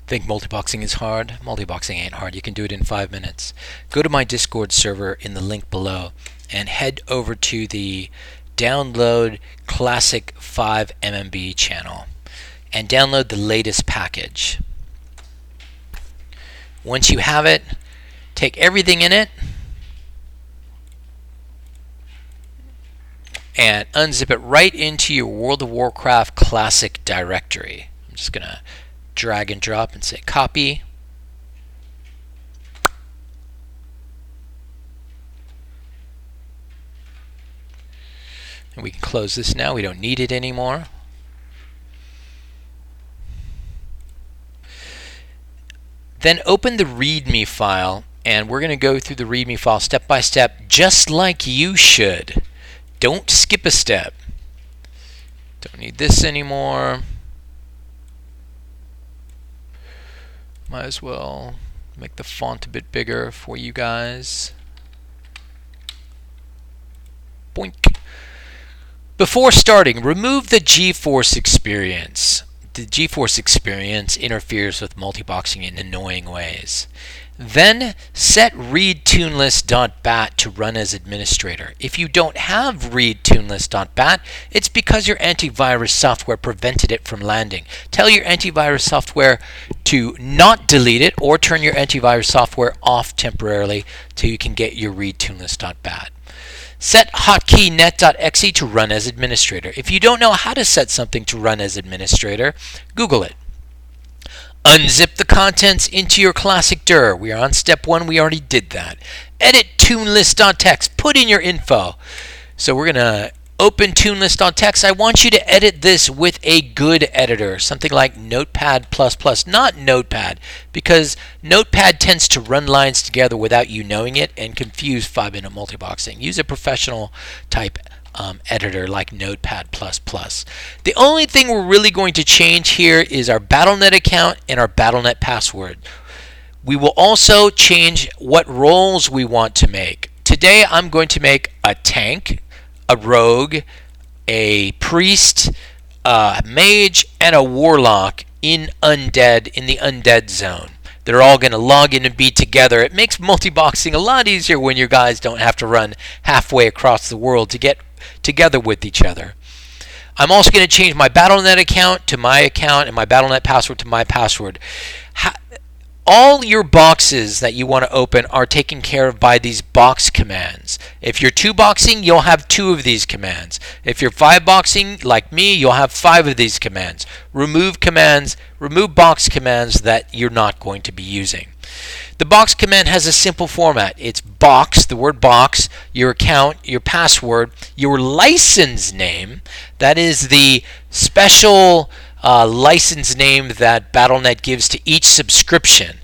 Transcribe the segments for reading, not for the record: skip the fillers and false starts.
Think multiboxing is hard? Multiboxing ain't hard. You can do it in 5 minutes. Go to my Discord server in the link below and head over to the download classic 5 MMB channel and download the latest package. Once you have it, take everything in it and unzip it right into your World of Warcraft classic directory. I'm just going to drag and drop and say copy. And we can close this now. We don't need it anymore. Then open the README file, and we're going to go through the README file step by step, just like you should. Don't skip a step. Don't need this anymore. Might as well make the font a bit bigger for you guys. Boink. Before starting, remove the GeForce experience. The GeForce experience interferes with multiboxing in annoying ways. Then set readtunelist.bat to run as administrator. If you don't have readtunelist.bat, it's because your antivirus software prevented it from landing. Tell your antivirus software to not delete it or turn your antivirus software off temporarily till you can get your readtunelist.bat. Set hotkey net.exe to run as administrator. If you don't know how to set something to run as administrator, Google it. Unzip the contents into your classic dir. We are on step 1. We already did that. Edit tunelist.txt. Put in your info. So we're going to open tunelist.txt. I want you to edit this with a good editor, something like Notepad++, not Notepad, because Notepad tends to run lines together without you knowing it and confuse 5-minute multiboxing. Use a professional type editor like Notepad++. The only thing we're really going to change here is our Battle.net account and our Battle.net password. We will also change what roles we want to make. Today I'm going to make a tank, a rogue, a priest, a mage, and a warlock in the undead zone. They're all going to log in and be together. It makes multiboxing a lot easier when your guys don't have to run halfway across the world to get together with each other. I'm also going to change my Battle.net account to my account and my Battle.net password to my password. All your boxes that you want to open are taken care of by these box commands. If you're 2-boxing, you'll have 2 of these commands. If you're 5-boxing, like me, you'll have 5 of these commands. Remove box commands that you're not going to be using. The box command has a simple format. It's box, the word box, your account, your password, your license name. That is the special license name that Battle.net gives to each subscription.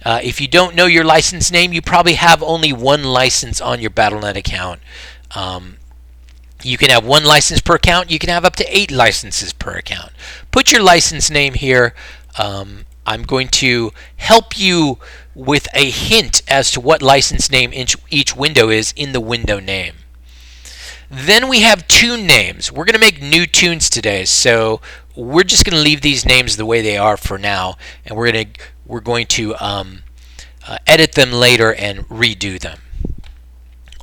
If you don't know your license name, you probably have only 1 license on your Battle.net account. You can have 1 license per account. You can have up to 8 licenses per account. Put your license name here. I'm going to help you with a hint as to what license name each window is in the window name. Then we have tune names. We're going to make new tunes today, so we're just going to leave these names the way they are for now, and we're going to edit them later and redo them.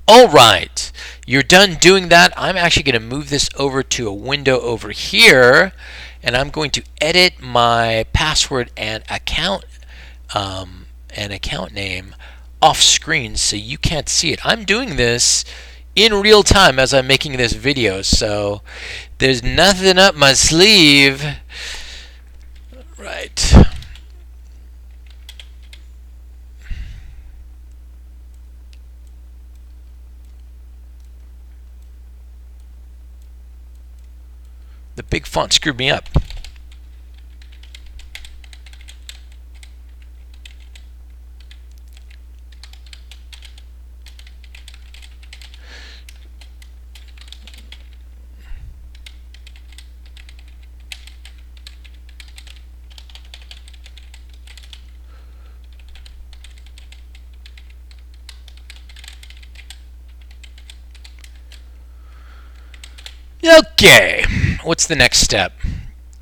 All right, you're done doing that. I'm actually going to move this over to a window over here, and I'm going to edit my password and account name off screen so you can't see it. I'm doing this in real time as I'm making this video, so there's nothing up my sleeve. Right. The big font screwed me up. Okay, what's the next step?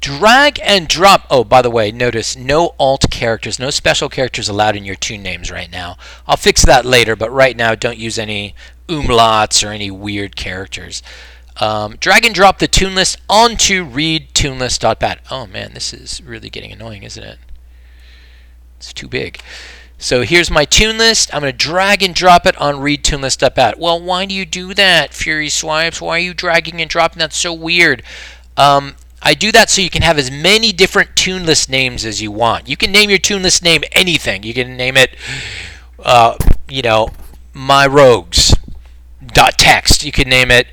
Drag and drop. Oh, by the way, notice no alt characters, no special characters allowed in your tune names right now. I'll fix that later, but right now don't use any umlauts or any weird characters. Drag and drop the tune list onto read tunelist.bat. Oh man, this is really getting annoying, isn't it? It's too big. So here's my tune list. I'm going to drag and drop it on read tunelist.bat. Well, why do you do that, Furyswipes? Why are you dragging and dropping? That's so weird. I do that so you can have as many different tune list names as you want. You can name your tune list name anything. You can name it, my rogues .text. You can name it.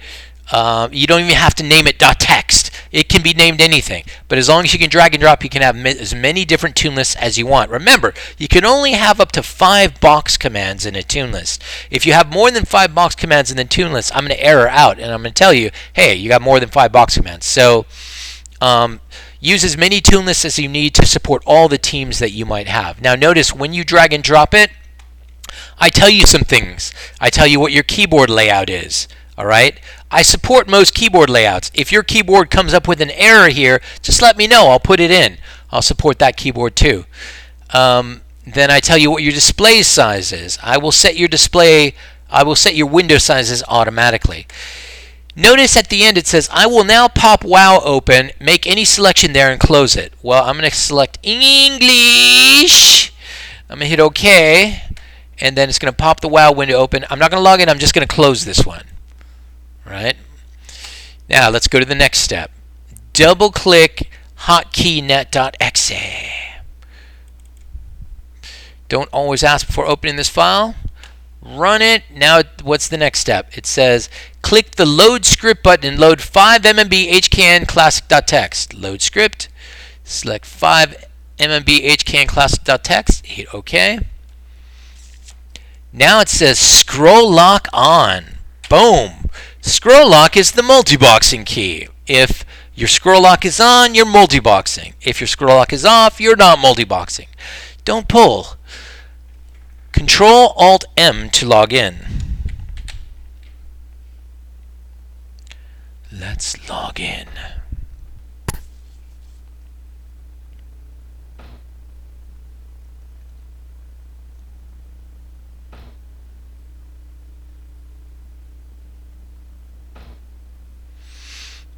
You don't even have to name it .text. It can be named anything. But as long as you can drag and drop, you can have as many different tune lists as you want. Remember, you can only have up to 5 box commands in a tune list. If you have more than 5 box commands in the tune list, I'm going to error out and I'm going to tell you, hey, you got more than 5 box commands. So use as many tune lists as you need to support all the teams that you might have. Now notice when you drag and drop it, I tell you some things. I tell you what your keyboard layout is. All right. I support most keyboard layouts. If your keyboard comes up with an error here, just let me know. I'll put it in. I'll support that keyboard too. Then I tell you what your display size is. I will set your window sizes automatically. Notice at the end it says, I will now pop WoW open, make any selection there, and close it. Well, I'm going to select English. I'm going to hit OK, and then it's going to pop the WoW window open. I'm not going to log in. I'm just going to close this one. Right? Now, let's go to the next step. Double-click hotkeynet.exe. Don't always ask before opening this file. Run it. Now, what's the next step? It says, click the load script button and load 5 MMB HKN classic.txt. Load script. Select 5 MMB HKN classic.txt. Hit OK. Now it says scroll lock on. Boom. Scroll lock is the multiboxing key. If your scroll lock is on, you're multiboxing. If your scroll lock is off, you're not multiboxing. Don't pull. Control-Alt-M to log in. Let's log in.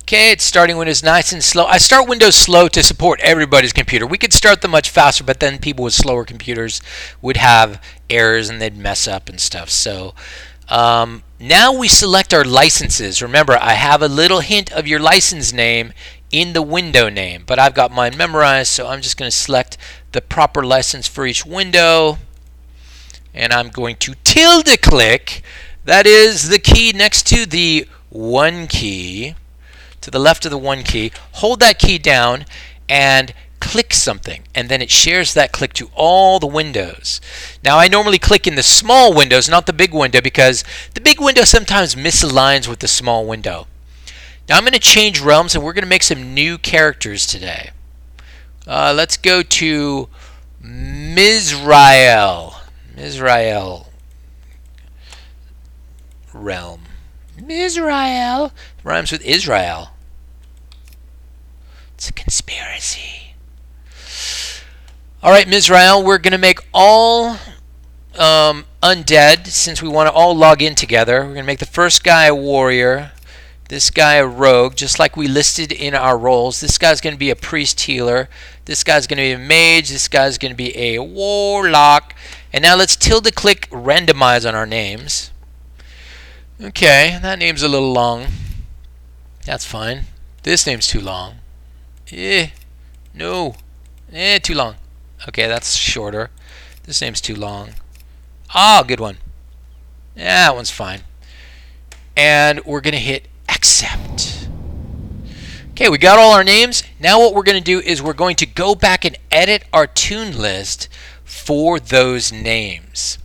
Okay, it's starting Windows nice and slow. I start Windows slow to support everybody's computer. We could start them much faster, but then people with slower computers would have errors and they'd mess up and stuff. So now we select our licenses. Remember, I have a little hint of your license name in the window name, but I've got mine memorized, so I'm just going to select the proper license for each window, and I'm going to tilde click. That is the key next to the 1 key. To the left of the 1 key, hold that key down and click something, and then it shares that click to all the windows. Now I normally click in the small windows, not the big window, because the big window sometimes misaligns with the small window. Now I'm going to change realms and we're going to make some new characters today. Let's go to Mizrael. Mizrael realm. Mizrael rhymes with Israel. It's a conspiracy. All right, Mizrael, we're going to make all undead since we want to all log in together. We're going to make the first guy a warrior, this guy a rogue, just like we listed in our roles. This guy's going to be a priest healer. This guy's going to be a mage. This guy's going to be a warlock. And now let's tilde click randomize on our names. Okay, that name's a little long. That's fine. This name's too long. No. Too long. Okay, that's shorter. This name's too long. Ah, good one. Yeah, that one's fine. And we're going to hit accept. Okay, we got all our names. Now what we're going to do is we're going to go back and edit our tune list for those names.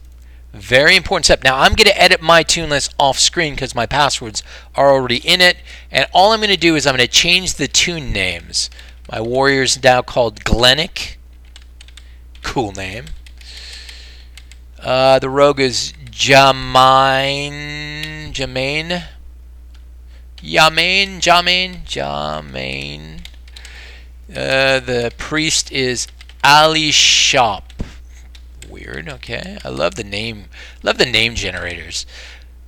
Very important step. Now I'm going to edit my tune list off screen because my passwords are already in it. And all I'm going to do is I'm going to change the tune names. My warrior is now called Glennick. Cool name. The rogue is Jamain. The priest is Ali Shop. Weird. Okay, I love the name. Love the name generators.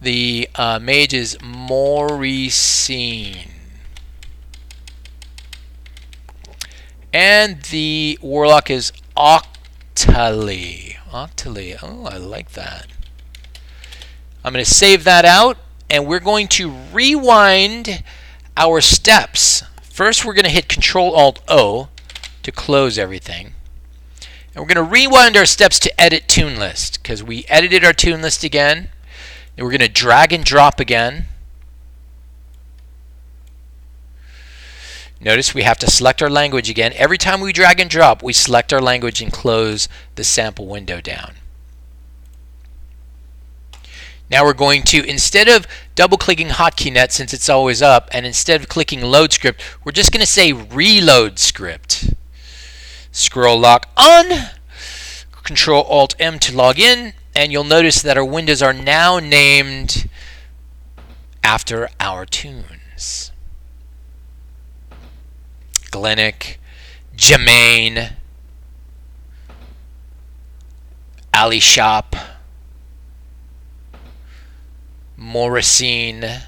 The mage is Mauricine. And the warlock is Octali. Octali. Oh, I like that. I'm going to save that out, and we're going to rewind our steps. First, we're going to hit Control-Alt-O to close everything. And we're going to rewind our steps to edit tune list, because we edited our tune list again. And we're going to drag and drop again. Notice we have to select our language again. Every time we drag and drop, we select our language and close the sample window down. Now we're going to, instead of double-clicking HotKeyNet since it's always up, and instead of clicking Load Script, we're just going to say Reload Script. Scroll lock on, Control-Alt-M to log in, and you'll notice that our windows are now named after our tunes. Glennick, Jermaine, Ali Shop, Mauricine.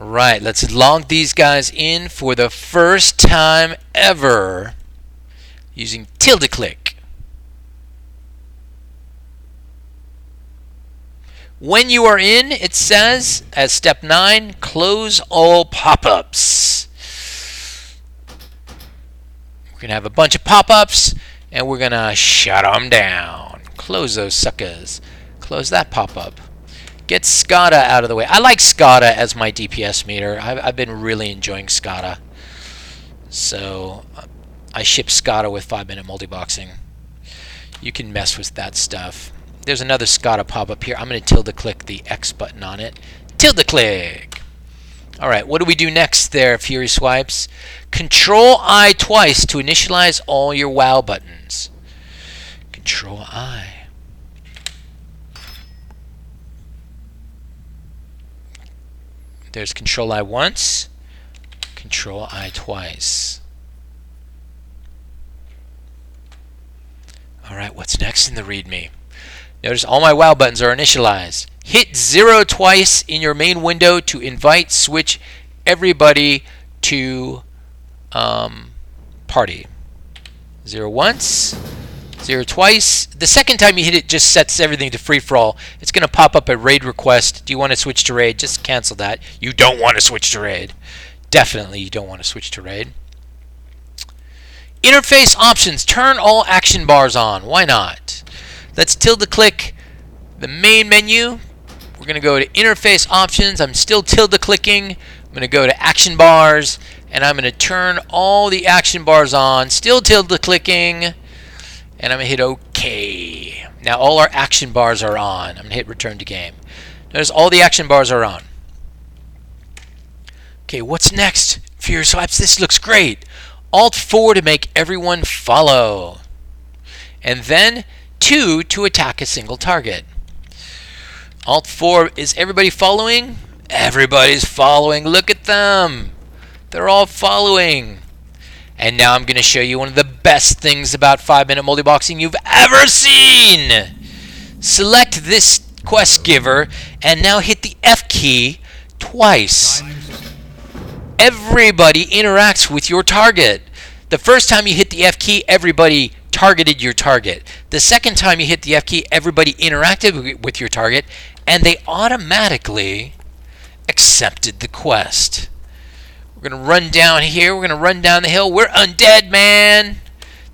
Alright, let's log these guys in for the first time ever using tilde click. When you are in, it says, as step 9, close all pop-ups. We're going to have a bunch of pop-ups, and we're going to shut them down. Close those suckers. Close that pop-up. Get SCADA out of the way. I like SCADA as my DPS meter. I've been really enjoying SCADA. So I ship SCADA with 5-minute multiboxing. You can mess with that stuff. There's another SCADA pop-up here. I'm going to tilde click the X button on it. Tilde click! Alright, what do we do next there, Furyswipes? Control-I twice to initialize all your WoW buttons. Control-I. There's Control-I once, Control-I twice. Alright, what's next in the README? Notice all my WoW buttons are initialized. Hit 0 twice in your main window to invite, switch everybody to party. 0 once, 0 twice. The second time you hit it just sets everything to free-for-all. It's going to pop up a raid request. Do you want to switch to raid? Just cancel that. You don't want to switch to raid. Definitely you don't want to switch to raid. Interface options. Turn all action bars on. Why not? Let's tilde click the main menu. We're going to go to interface options. I'm still tilde clicking. I'm going to go to action bars, and I'm going to turn all the action bars on. Still tilde clicking, and I'm going to hit OK. Now all our action bars are on. I'm going to hit return to game. Notice all the action bars are on. Okay, what's next? Furyswipes, this looks great. Alt-4 to make everyone follow. And then 2 to attack a single target. Alt-4, is everybody following? Everybody's following. Look at them. They're all following. And now I'm going to show you one of the best things about 5-minute multiboxing you've ever seen. Select this quest giver and now hit the F key twice. Everybody interacts with your target. The first time you hit the F key, everybody targeted your target. The second time you hit the F key, everybody interacted with your target, and they automatically accepted the quest. We're going to run down here. We're going to run down the hill. We're undead, man.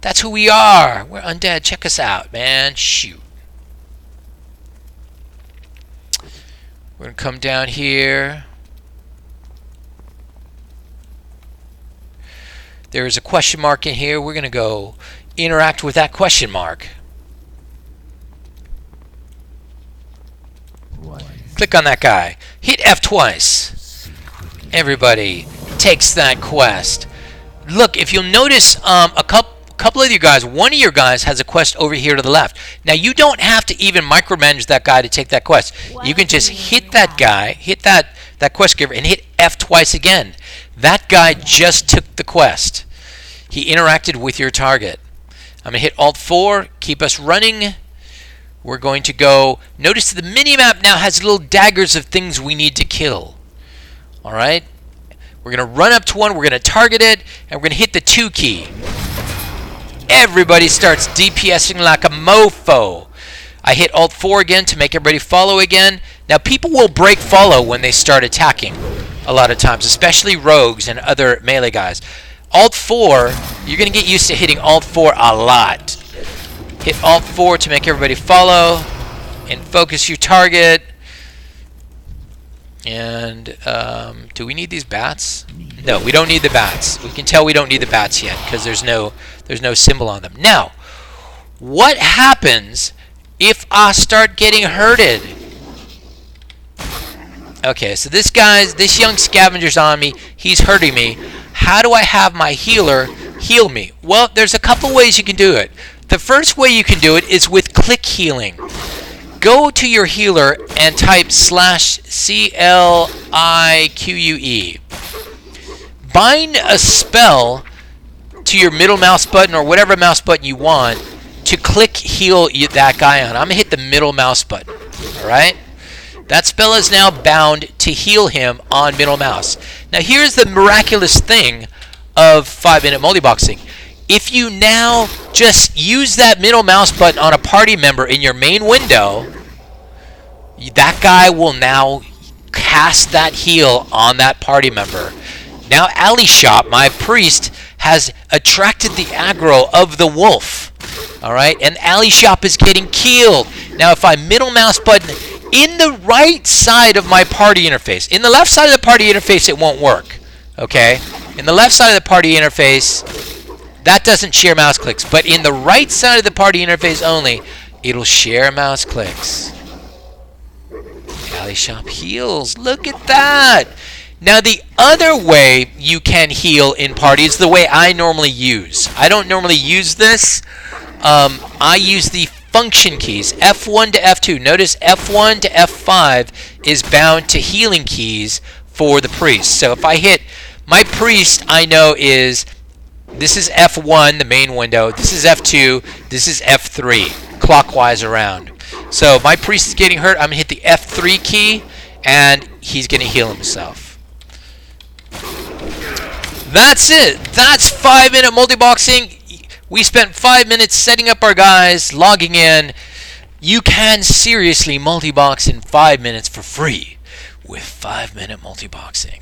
That's who we are. We're undead. Check us out, man. Shoot. We're going to come down here. There's a question mark in here. We're going to go interact with that question mark. Click on that guy. Hit F twice. Everybody takes that quest. Look, if you'll notice, a couple of you guys, one of your guys has a quest over here to the left. Now, you don't have to even micromanage that guy to take that quest. You can just hit that guy, hit that quest giver, and hit F twice again. That guy just took the quest. He interacted with your target. I'm going to hit Alt-4, keep us running. We're going to go, notice the mini-map now has little daggers of things we need to kill. Alright? We're going to run up to one, we're going to target it, and we're going to hit the 2 key. Everybody starts DPSing like a mofo. I hit Alt-4 again to make everybody follow again. Now people will break follow when they start attacking a lot of times, especially rogues and other melee guys. Alt-4, you're going to get used to hitting Alt-4 a lot. Hit Alt-4 to make everybody follow and focus your target. And do we need these bats? No, we don't need the bats. We can tell we don't need the bats yet because there's no symbol on them. Now, what happens if I start getting hurted? Okay, so this young scavenger's on me. He's hurting me. How do I have my healer heal me? Well, there's a couple ways you can do it. The first way you can do it is with click healing. Go to your healer and type /CLIQUE. Bind a spell to your middle mouse button or whatever mouse button you want to click heal that guy on. I'm going to hit the middle mouse button. Alright? That spell is now bound to heal him on middle mouse. Now here's the miraculous thing of 5-minute multiboxing. If you now just use that middle mouse button on a party member in your main window, that guy will now cast that heal on that party member. Now Alley Shop, my priest, has attracted the aggro of the wolf. Alright, and Alley Shop is getting killed. Now if I middle mouse button in the right side of my party interface, in the left side of the party interface it won't work. Okay? In the left side of the party interface, that doesn't share mouse clicks, but in the right side of the party interface only, it'll share mouse clicks. Alley Shop heals. Look at that! Now the other way you can heal in party is the way I normally use. I don't normally use this. I use the function keys, F1 to F2. Notice F1 to F5 is bound to healing keys for the priest. So if I hit my priest, I know this is F1, the main window. This is F2. This is F3, clockwise around. So my priest is getting hurt. I'm going to hit the F3 key, and he's going to heal himself. That's it. That's 5-minute multiboxing. We spent 5 minutes setting up our guys, logging in. You can seriously multibox in 5 minutes for free with 5-minute multiboxing.